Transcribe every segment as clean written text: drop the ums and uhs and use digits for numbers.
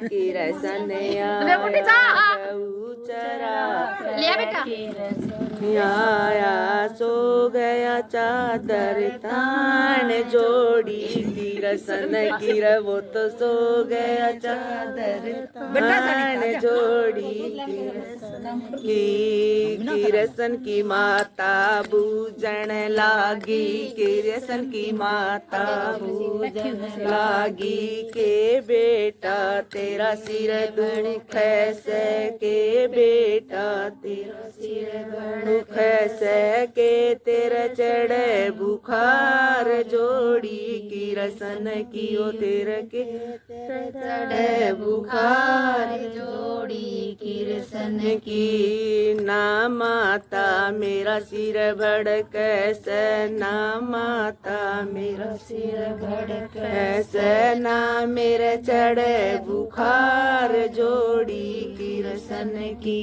किरसन आया सो गया चादर तान जोड़ी किरसन किर वो तो सो गया चादर तान जोड़ी किरसन की माता बूझन लागी किरसन की माता बूझन लागी के बेटा तेरा सिर दुख से के बेटा तेरा सिर दुख से के तेरा चढ़े बुखार जोड़ी किरसन की ओ तेरे के चढ़े बुखार जोड़ी किरसन की ना माता मेरा सिर भड़क ऐसे ना माता मेरा सिर भड़क ऐसे ना मेरे चढ़े बुखार जोड़ी किरसन की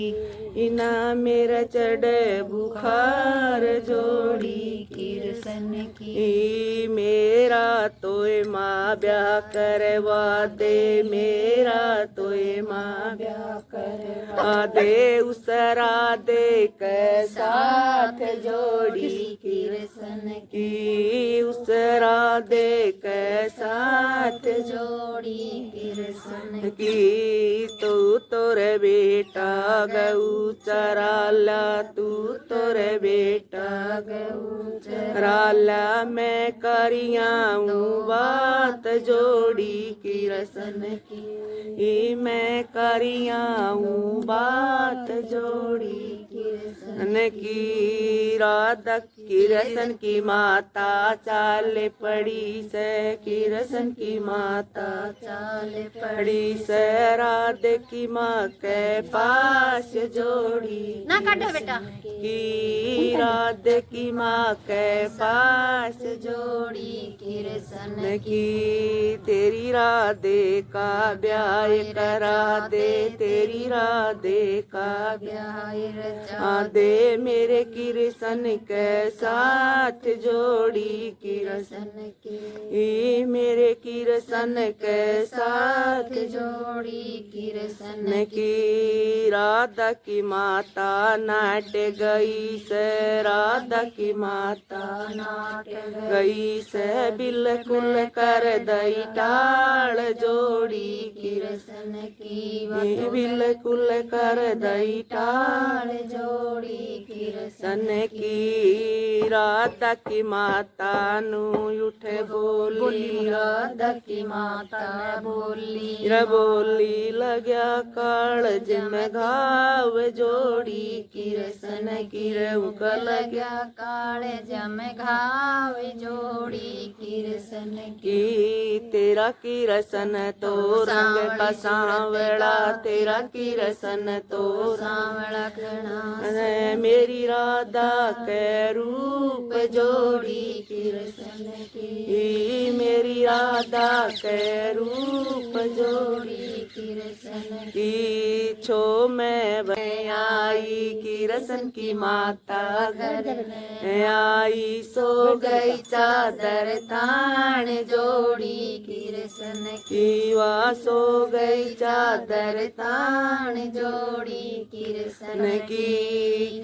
इना मेरा चढ़े बुखार जोड़ी किरसन की मेरा तोय माँ ब्याह करवा दे मेरा तोय माँ ब्याह करवा दे उसरा दे के साथ जोड़ी किरसन की उसरा दे के साथ जोड़ी किरसन की तू तोरे बेटा गऊ चराला तू तोरे बेटा गऊ चराला मैं करियाऊं बात जोड़ी किरसन की मैं करियाऊं बात जोड़ी किरसन की राधा किरसन की माता चाल पड़ी से किरसन की माता चाल पड़ी से राधे की माँ के पास जोड़ी ना काटो बेटा की राधे की माँ के पास जोड़ी किरसन की तेरी राधे का ब्याह करा दे तेरी राधे का ब्याह दे मेरे किरसन के साथ जोड़ी किरसन की मेरे किरसन के साथ जोड़ी किरसन की राधा की माता नाट गई से राधा की माता नाट गई से बिल्कुल कर दई टाल जोड़ी किरसन की बिल्कुल कर दई टाल जोड़ी किरसन की राधा की माता नु उठे बोली राधा की माता बोली लग्या कालज में घाव जोड़ी किरसन किर उका लग्या कालज में घाव जोड़ी किरसन की तेरा किरसन तो रंग का सांवला तेरा किरसन तो सांवला घना मेरी राधा के रूप जोड़ी किरसन की मेरी राधा के रूप जोड़ी किरसन की छो में आई किरसन की माता घर में आई सो गई चादर तान जोड़ी किरसन की वा सो गई चादर तान जोड़ी किरसन की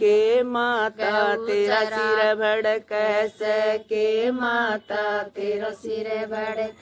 के माता तेरा सिर भड़क से के माता तेरा सिर भड़क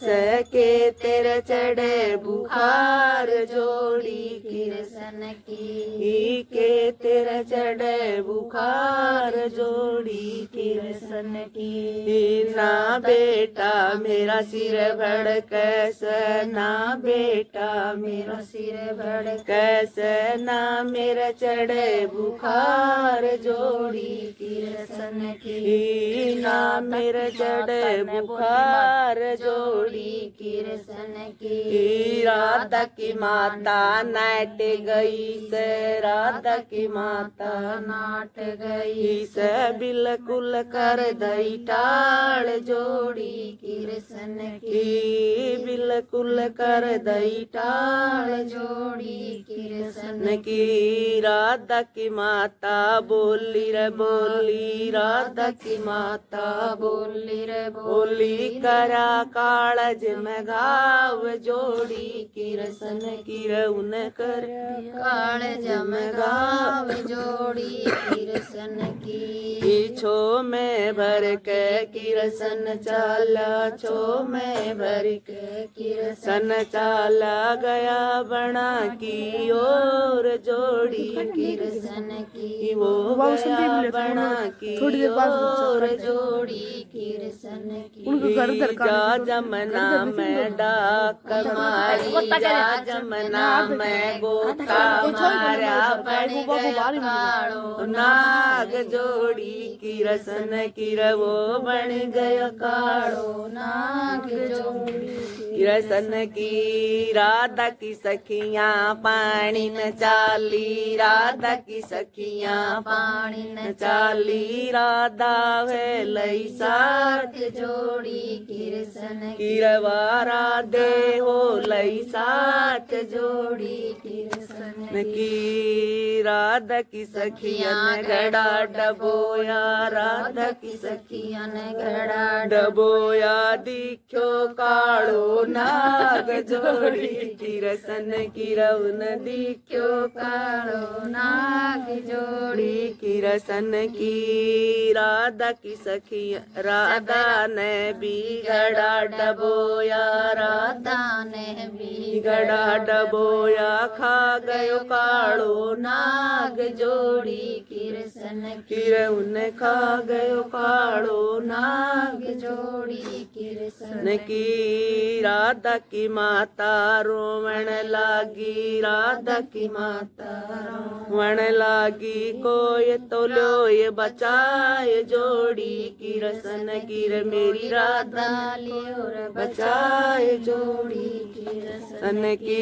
से के तेरे चढ़े बुखार जोड़ी किरसन के तेरे चढ़े बुखार जोड़ी किरसन की ना बेटा मेरा सिर भड़क से ना बेटा मेरा सिर भड़क कैसे ना मेरा चढ़े बुखार जोड़ी किरसन की ना मेरा चढ़े बुखार जोड़ी किरसन की राधा की माता नैट नाट गई से राधा की माता नाट गई से बिल्कुल कर दई टाल जोड़ी कृष्ण की बिल्कुल कर दई टाल जोड़ी कृष्ण न की राधा की माता बोली रे बोली राधा की माता बोली रे बोली करा कालज में घाव जोड़ी किरसन किर उन कर काल जम गाव जोड़ी कृष्ण की छो में भर के किरसन चाला छो में भर के किरसन चाला गया बना की ओर जोड़ी कृष्ण की वो गया बना की ओर जोड़ी कृष्ण की जा जमना में डाक मारी जा जमना में गोता मारा बन गया कालो नाग जोड़ी किरसन किर वो बन गया कालो नाग जोड़ी किरसन की राधा की सखियां पानी न चाली राधा की सखियां पानी न चाली राधा है लई साथ जोड़ी कृष्ण किरवा राधे हो लई साथ जोड़ी कृष्ण की राधा की सखियन घड़ा डबोया राधा की सखियन घड़ा डबोया दिख्यो कालो नाग जोड़ी किरसन किरउन दिख्यो कालो नाग जोड़ी किरसन की राधा की सखी राधा ने भी घड़ा डबोया राधा ने भी घड़ा डबोया खा गयो कालो नाग जोड़ी कृष्ण किरउन खा गयो कालो नाग जोड़ी कृष्ण न की राधा की माता रोवण लागी राधा की माता रोवण लागी कोई तो लोय बचाए जोड़ी किरसन किर मेरी राधा लियोर बचाए जोड़ी कृष्ण की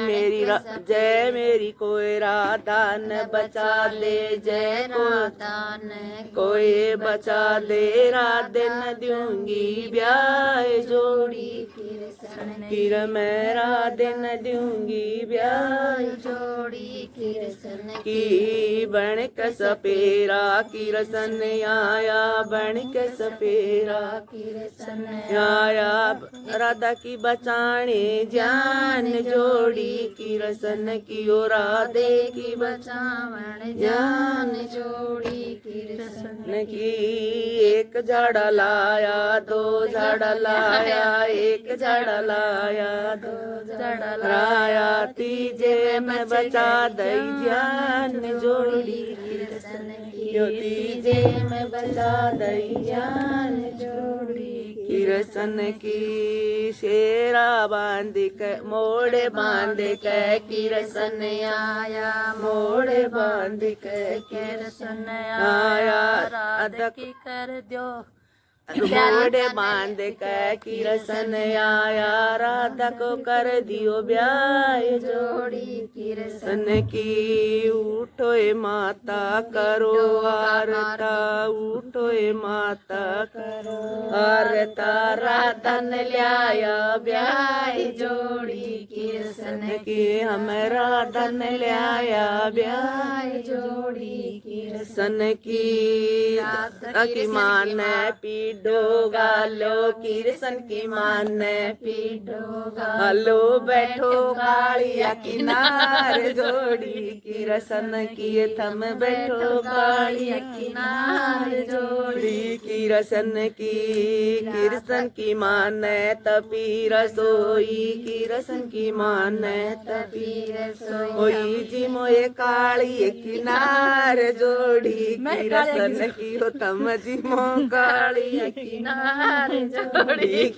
मेरी जय मेरी कोई राधा न बचा दे जय को दान कोई बचा दे राधे न दूंगी ब्याह जोड़ी कृष्ण किर मैं राधे न दूंगी ब्याह जोड़ी कृष्ण की बन के सपेरा किरसन आया बन के सपेरा कृष्ण आया राधा की बचाने जान जोड़ी किरसन की ओ राधे की बचावन जान जोड़ी कृष्ण न की एक झाड़ा लाया दो झाड़ा लाया एक झाड़ा लाया दो झाड़ा लाया तीजे में बचा दई जान जोड़ी यो तीजे में बचा दई जान जोड़ी किरसन की शेरा बांध के मोड़े बांध के किरसन आया मोड़े बांध के कृष्ण आया राधा की कर दो मोड़े बांध के किरसन आया राधा को कर दियो ब्याह जोड़ी कृष्ण सन की उठो ए माता करो आरता उठो ए माता करो आरता राधा ने लाया ब्याह जोड़ी कृष्ण की हम राधा ने लाया ब्याह जोड़ी सन की मान पीडो गालो किरसन की मान पीडो गालो बैठो कालिया किनार जोड़ी किरसन की थम बैठो कालिया किनार जोड़ी किरसन की मान तपी रसोई किरसन की मान तपी रसोई जी मोए काली किनार जोड़ी किरसन की हो तम जी मो काली किनारे जोड़ी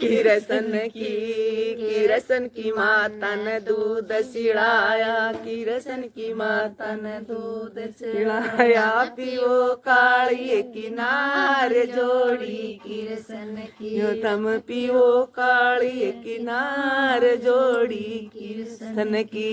किरसन की माता ने दूध सिड़ाया किरसन की माता ने दूध सिड़ाया पियो काली किनारे जोड़ी किरसन की यो थम पियो काली किनारे जोड़ी किरसन की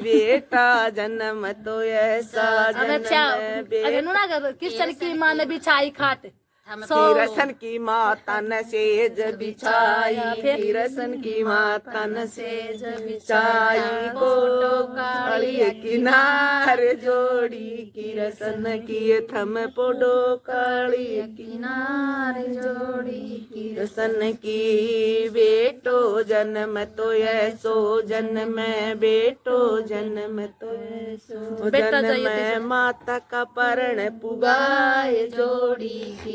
बेटा जन्म तो ऐसा जन्म किशन की माँ ने बिछाई खाट किरसन की माता न सेज बिछाई किरसन की माता न सेज बिछाई फोटो काली किनारे जोड़ी किरसन की थम पोडो काली किनारे जोड़ी किरसन की बेटो जन्म तो ऐसो जन्म बेटो जन्म तो ऐसो जन्म माता का परण पुगाए जोड़ी